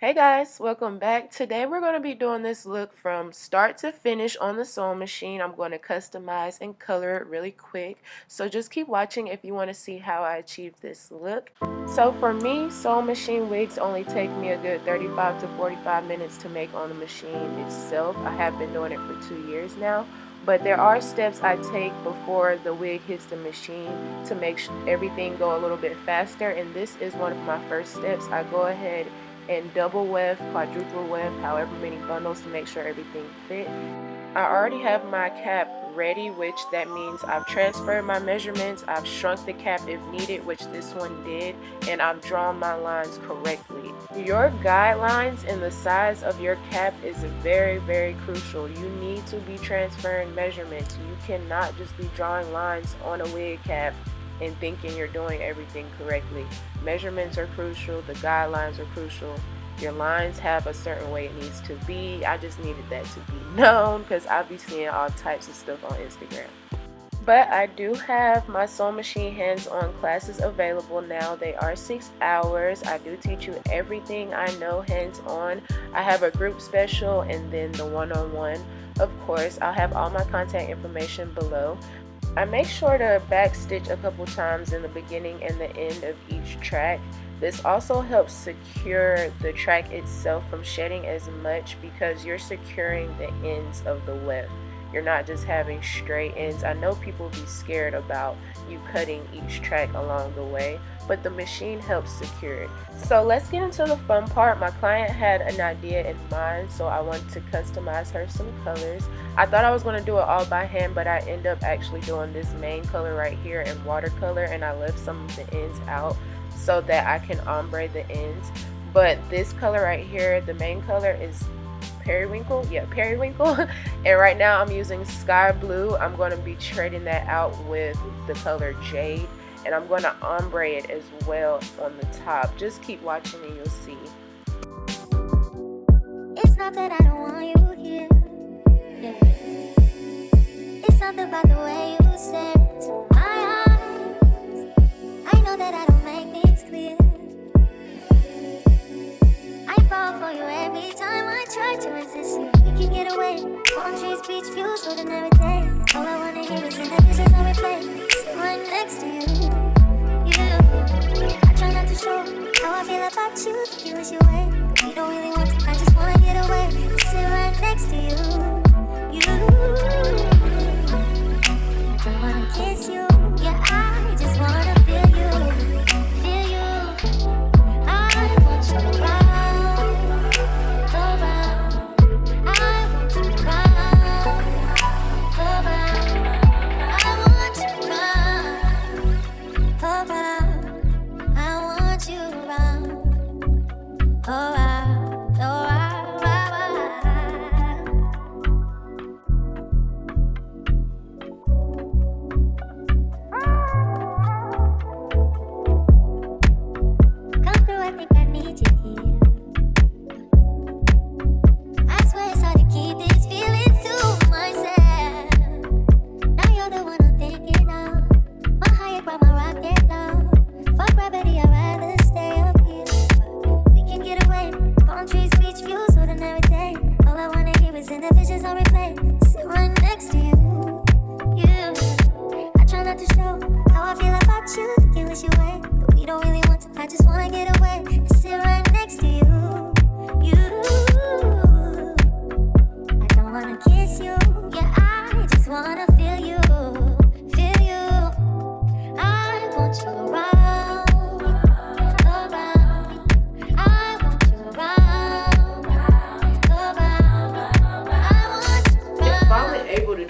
Hey guys, welcome back. Today we're going to be doing this look from start to finish on the sewing machine. I'm going to customize and color it really quick, so just keep watching if you want to see how I achieve this look. So for me, sewing machine wigs only take me a good 35 to 45 minutes to make on the machine itself. I have been doing it for 2 years now, but there are steps I take before the wig hits the machine to make everything go a little bit faster, and this is one of my first steps. I go ahead and double weft, quadruple weft, however many bundles to make sure everything fit. I already have my cap ready, which that means I've transferred my measurements, I've shrunk the cap if needed, which this one did, and I've drawn my lines correctly. Your guidelines and the size of your cap is very, very crucial. You need to be transferring measurements. You cannot just be drawing lines on a wig cap and thinking you're doing everything correctly. Measurements are crucial, the guidelines are crucial. Your lines have a certain way it needs to be. I just needed that to be known because I'll be seeing all types of stuff on Instagram. But I do have my sewing machine hands-on classes available now. They are 6 hours. I do teach you everything I know hands-on. I have a group special and then the one-on-one. Of course, I'll have all my contact information below. I make sure to backstitch a couple times in the beginning and the end of each track. This also helps secure the track itself from shedding as much because you're securing the ends of the weft. You're not just having straight ends. I know people be scared about you cutting each track along the way, but the machine helps secure it. So let's get into the fun part. My client had an idea in mind, so I wanted to customize her some colors. I thought I was going to do it all by hand, but I end up actually doing this main color right here in watercolor, and I left some of the ends out so that I can ombre the ends. But this color right here, the main color is Periwinkle, Periwinkle. And right now I'm using sky blue. I'm going to be trading that out with the color Jade, and I'm going to ombre it as well on the top. Just keep watching and you'll see. It's not that I don't want you here, yeah. It's something about the way you stare into my eyes. I know that I don't make things clear. I fall for you every time I try to resist you. You can get away. Palm trees, beach views, ordinary day. All I wanna hear is in the visions I replay. Sit right next to you. I try not to show how I feel about you. The feel is your way. We don't really want to. I just wanna get away. Sit right next to you. I don't wanna kiss you. Yeah, I just wanna feel you. Feel you. I want you right.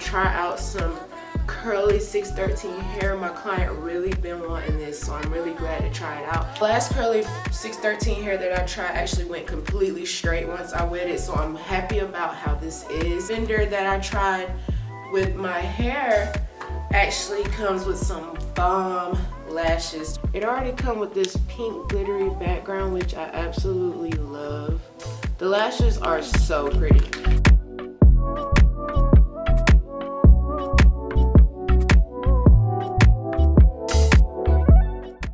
Try out some curly 613 hair. My client really been wanting this, so I'm really glad to try it out. Last curly 613 hair that I tried actually went completely straight once I wet it, so I'm happy about how this is. Bender that I tried with my hair actually comes with some bomb lashes. It already comes with this pink glittery background, which I absolutely love. The lashes are so pretty.